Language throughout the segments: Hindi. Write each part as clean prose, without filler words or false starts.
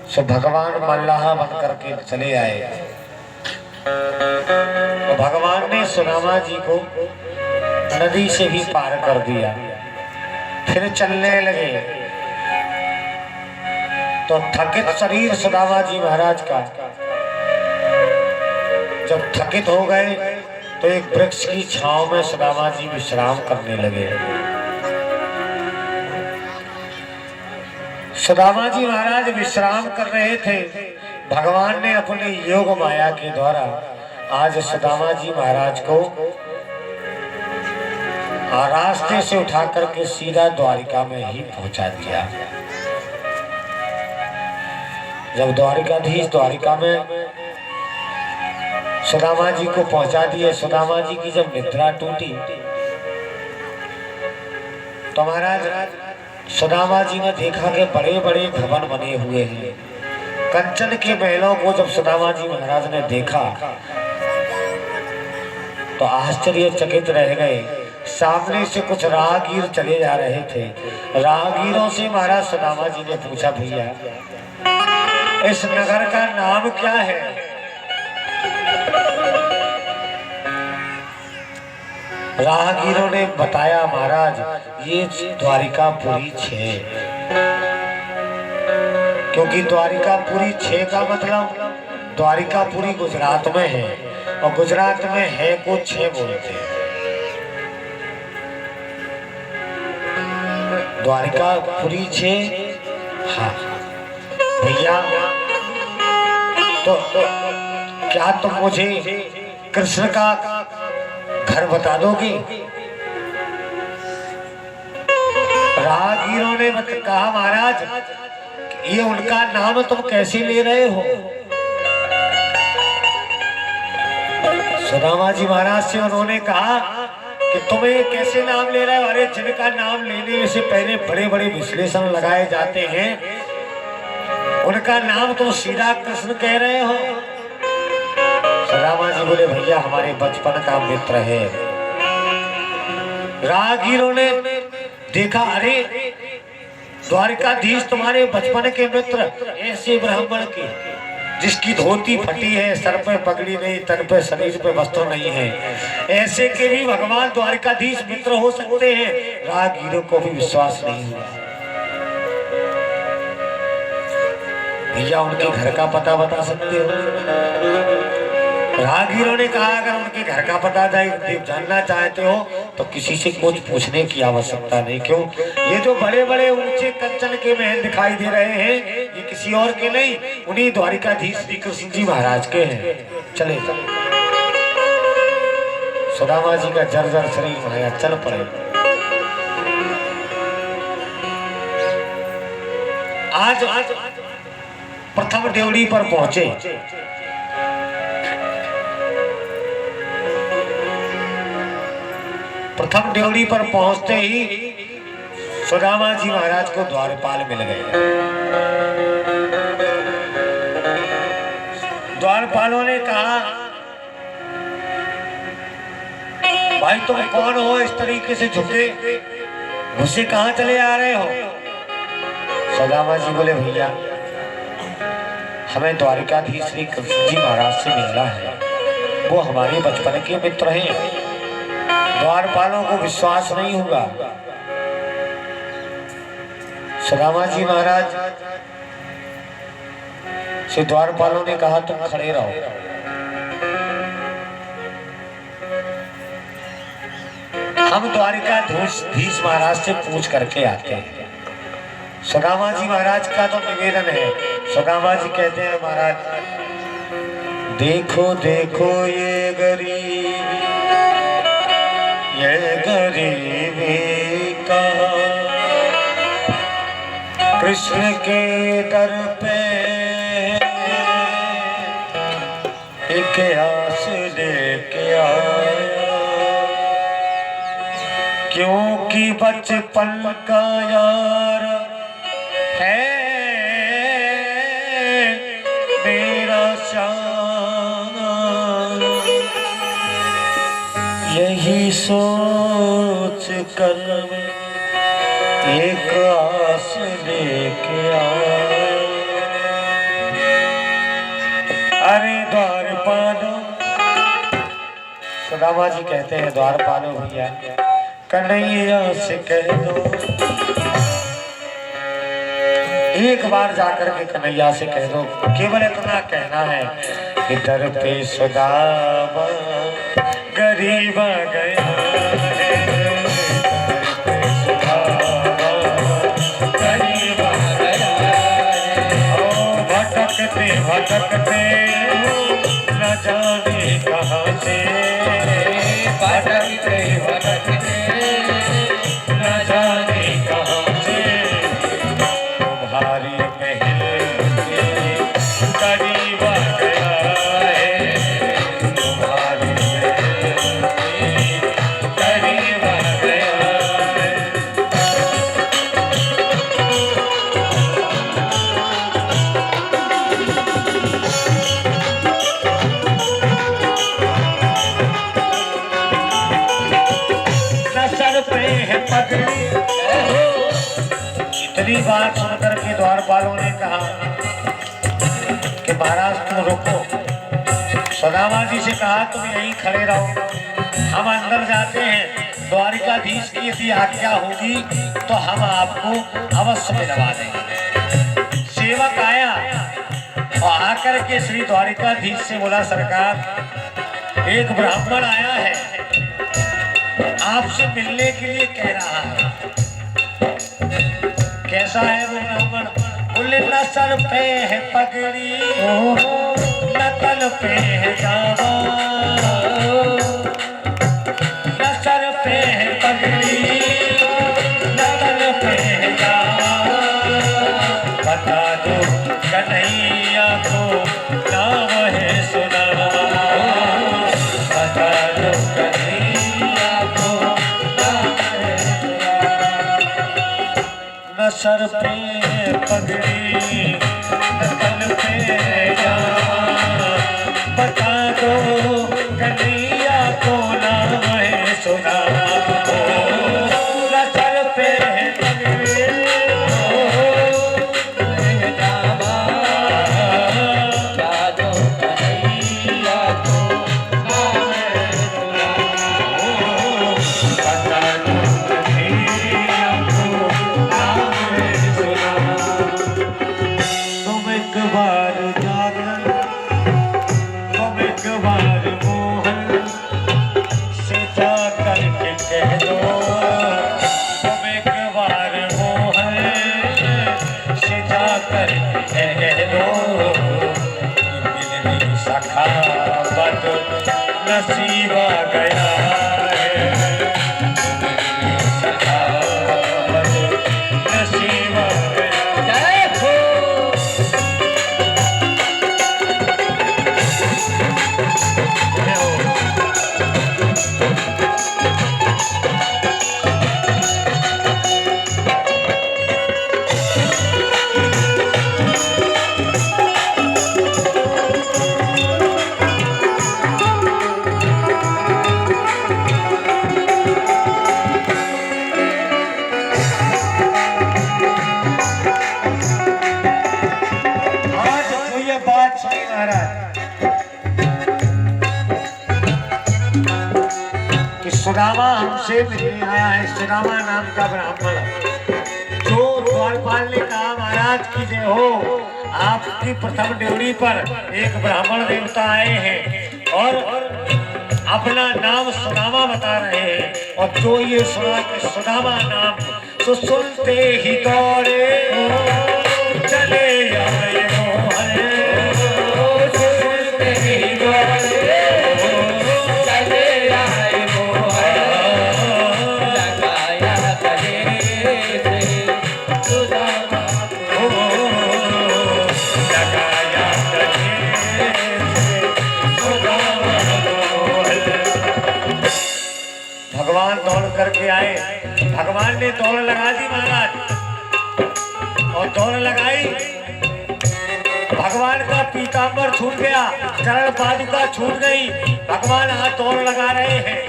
सो भगवान मल्लाह बन करके चले आए। तो भगवान ने सुदामा जी को नदी से भी पार कर दिया। फिर चलने लगे तो थकित शरीर सुदामा जी महाराज का जब थकित हो गए तो एक वृक्ष की छांव में सुदामा जी विश्राम करने लगे। सुदामा जी महाराज विश्राम कर रहे थे। भगवान ने अपने योग माया के द्वारा आज सुदामा जी महाराज को रास्ते से उठा करके सीधा द्वारिका में ही पहुंचा दिया। जब द्वारिकाधीश द्वारिका में सुदामा जी को पहुंचा दिए, सुदामा जी की जब निद्रा टूटी तो महाराज सुदामा जी ने देखा कि बड़े बड़े भवन बने हुए हैं। कंचन के महलों को जब सुदामा जी महाराज ने देखा तो आश्चर्यचकित रह गए। सामने से कुछ राहगीर चले जा रहे थे। राहगीरों से महाराज सुदामा जी ने पूछा, भैया इस नगर का नाम क्या है? राहगीरों ने बताया, महाराज ये द्वारिकापुरी 6, क्योंकि द्वारिकापुरी 6 का मतलब द्वारिकापुरी गुजरात में है और गुजरात में है को 6 बोलते हैं। द्वारिकापुरी 6। हाँ भैया, तो क्या तुम मुझे कृष्ण का घर बता दोगे? राहगीरों ने कहा, महाराज ये उनका नाम तुम कैसे ले रहे हो? सुदामा जी महाराज से उन्होंने कहा कि तुम्हें कैसे नाम ले रहे हो? अरे जिनका नाम लेने से पहले बड़े बड़े विश्लेषण लगाए जाते हैं, उनका नाम तुम सीधा कृष्ण कह रहे हो। सुदामा जी बोले, भैया हमारे बचपन का मित्र है। राहगीरों ने देखा, अरे द्वारिकाधीश तुम्हारे बचपन के मित्र, ऐसे ब्राह्मण की जिसकी धोती फटी है, सर पे पगड़ी नहीं, तन पे शरीर पे वस्त्र नहीं है, ऐसे के भी भगवान द्वारिकाधीश मित्र हो सकते हैं? राहगीरों को भी विश्वास नहीं हुआ। भैया उनके घर का पता बता सकते हो? राहगीरों ने कहा, अगर उनके घर का पता जानना चाहते हो तो किसी से कुछ पूछने की आवश्यकता नहीं। क्यों? ये जो बड़े बड़े ऊंचे कंचन के महल दिखाई दे रहे हैं, ये किसी और के नहीं, उन्हीं द्वारिकाधीश श्री कृष्ण जी महाराज के हैं। चले सुदामा जी का जर्जर शरीर बनाया, चल पड़े। आज प्रथम ड्योढ़ी पर पहुंचे। प्रथम ड्योढ़ी पर पहुंचते ही सुदामा जी महाराज को द्वारपाल मिल गए। द्वारपालों ने कहा, भाई तुम कौन हो? इस तरीके से झुके घुसे कहां चले आ रहे हो? सुदामा जी बोले, भैया हमें द्वारिकाधीश श्री कृष्ण जी महाराज से मिलना है, वो हमारे बचपन के मित्र हैं। द्वारपालों को विश्वास नहीं होगा। सुदामा जी महाराज से द्वारपालों ने कहा, तुम खड़े रहो। हम द्वारिकाधीश महाराज से पूछ करके आते हैं। सुदामा जी महाराज का तो निवेदन है। सुदामा जी कहते हैं, महाराज देखो देखो ये गरीबी का कृष्ण के दर पे एक आस लेके आया, क्योंकि बचपन का यार है मेरा शान, यही सोच कर एक आस लेके आया। सुदामा जी कहते हैं द्वारपालो भैया कन्हैया से कह दो, एक बार जाकर के कन्हैया से कह दो, केवल इतना कहना है कि दर पे सुदामा गरीब गया है, गरीब गया है, ओ भटकते भटकते न जाने कहाँ से, भटकते भटकते न जाने कहाँ से, तुम्हारी महल के करीब गया है, तुम्हारी महल के करीब गया है। सर पे है पगड़ी, इतनी बात सुनकर के द्वारपालों ने कहा कि महाराज तुम रुको। सुदामा जी से कहा तुम यहीं खड़े रहो, हम अंदर जाते हैं, द्वारिकाधीश की यदि आज्ञा होगी तो हम आपको अवश्य मिलवा देंगे। सेवक आया और आकर के श्री द्वारिकाधीश से बोला सरकार एक ब्राह्मण आया है, आपसे मिलने के लिए कह रहा है। कैसा है वो ब्राह्मण? बोले न सर पे है पगड़ी न तल पे है जावा, न सर पे है पगड़ी न तल पे है जावा, बता दो कन्हैया को नाम है सुदामा, बता दो कन्हैया को नाम है सुदामा। न सर पे पगड़ी न तल पे जावा, बता दो कन्हैया को नाम है सुदामा, न सर पे पगड़ी जावा, बता दो कन्हैया को नाम है सुदामा, बता दो कन्हैया को नाम है सुदामा। तुम एक बार जागर, तुम एक बार मोहन से जा करके कह दो, तुम एक बार मोहन से जा करके कह दो, मिलनी सखा बद नसीबा गया है, मिलनी सखा बद नसीबा गया। जय हो। जय हो। आज तो ये बात सुनी महाराज कि सुदामा हमसे मिलने आया है, सुदामा नाम का ब्राह्मण, जो द्वारपाल ने कहा महाराज की जय हो, आपकी प्रथम ड्योढ़ी पर एक ब्राह्मण देवता आए हैं और अपना नाम सुदामा बता रहे हैं, और जो ये सुना कि सुदामा नाम तो सुनते ही दौड़े चले आए मोहन, सुनते ही दौड़े चले आए मोहन, लगाया गले से सुदामा को, लगाया गले से सुदामा को। भगवान दौड़ करके आए, भगवान ने दौड़ लगा दी महाराज, और दौड़ लगाई, भगवान का पीतांबर छूट गया, चरण पादुका छूट गई, भगवान हाथ दौड़ लगा रहे हैं।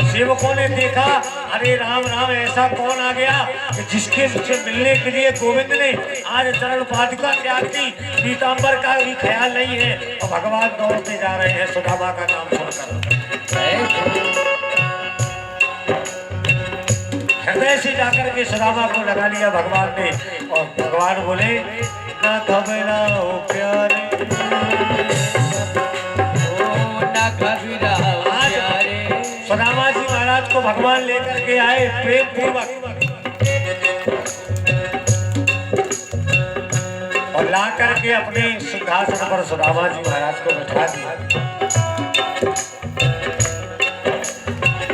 सेवकों ने देखा अरे राम राम ऐसा कौन आ गया कि जिसके से मिलने के लिए गोविंद ने आज चरण पादुका त्याग दी, पीतांबर का भी ख्याल नहीं है, और भगवान दौड़ते जा रहे हैं सुदामा का नाम सुनकर। हृदय से जाकर के सुदामा को लगा लिया भगवान ने, और भगवान बोले ना घबराओ प्यारे, सुदामा जी महाराज को भगवान लेकर के आए प्रेम पूर्वक, और ला करके अपने सिंहासन पर सुदामा जी महाराज को बैठा दिया।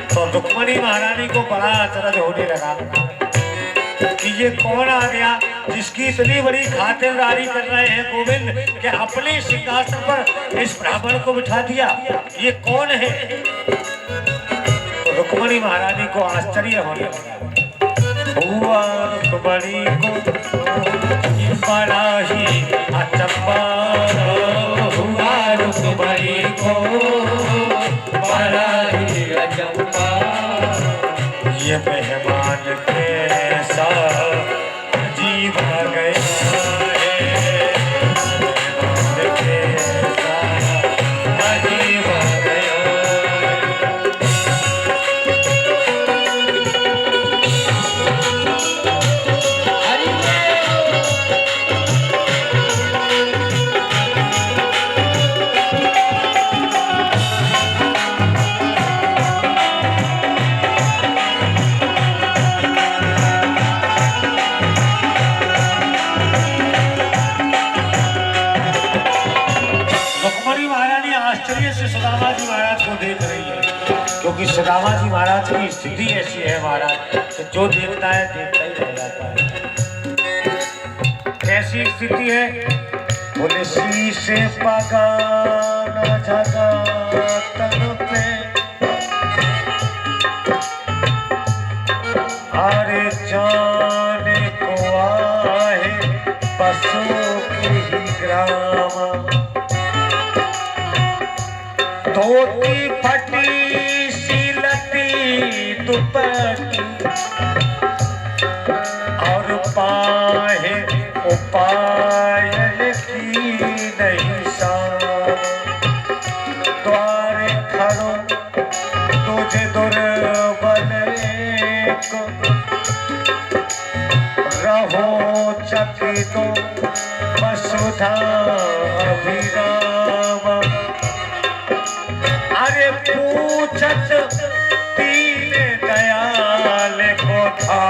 तो रुक्मणी महारानी को बड़ा अचरज होने लगा कि ये कौन आ गया जिसकी इतनी बड़ी खातिरदारी कर रहे हैं गोविंद कि अपने सिंहासन पर इस ब्राह्मण को बिठा दिया, ये कौन है। तो रुक्मणी महारानी को आश्चर्य होने लगा, हुआ रुक्मणी को बड़ा ही अचंबा, हुआ रुक्मणी को बड़ा ही अचंबा, ये मेहमान कैसा अजीब आ गया है, मेहमान कैसा अजीब आ गया। आश्चर्य से सुदामा जी महाराज को देख रही है, क्योंकि सुदामा जी महाराज की स्थिति ऐसी है महाराज कि जो देखता है देखता ही रह जाता है। कैसी स्थिति है, बोले शीशे पगाना जगा तन पे, अरे जाने को आहे पशु की ग्रामा, धोती फटी सिलती दुपट्टी, और पाहे उपायल की नहीं शान, द्वारे खड़ो तुझे दुर्बल को, रहो चकितो वसुधा अभिरामा, अरे पूछत दीन दयाल को था,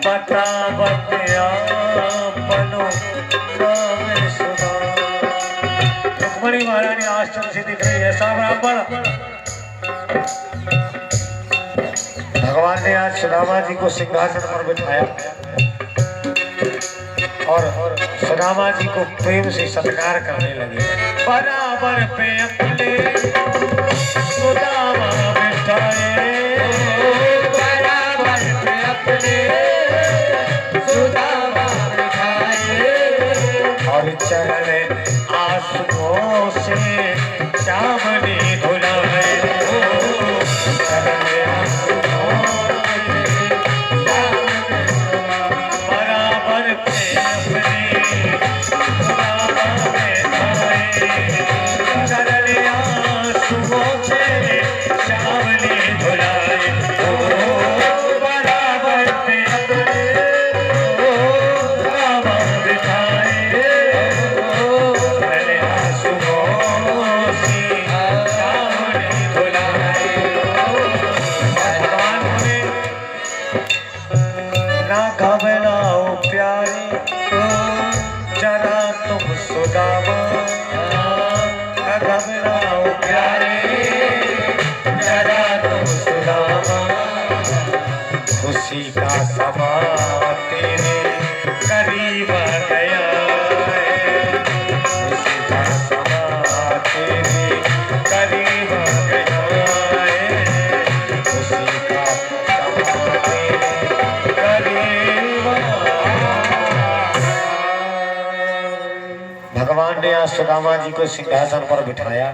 बतावत आपनो नाम सुना। रुक्मणी महारानी आश्चर्य से दिख रही है, ऐसा ब्राह्मण भगवान ने आज सुदामा जी को सिंहासन पर बिठाया, और सुदामा जी को प्रेम से सत्कार करने लगे। बराबर पे अपने सुदामा बिठाए, बराबर पे अपने सुदामा बिठाए, और चरण आंसुओं से चावनी धुलाए, चरण बराबर पे अपने घबराओ प्यारे, जरा तुम सुदामा, न घबराओ प्यारे, जरा तुम सुदामा, खुशी का समा तेरे करीब आ गया है, खुशी का समा तेरे करीब आ गया है, खुशी का समा तेरे भगवान ने आज सुदामा जी को सिंहासन पर बिठाया।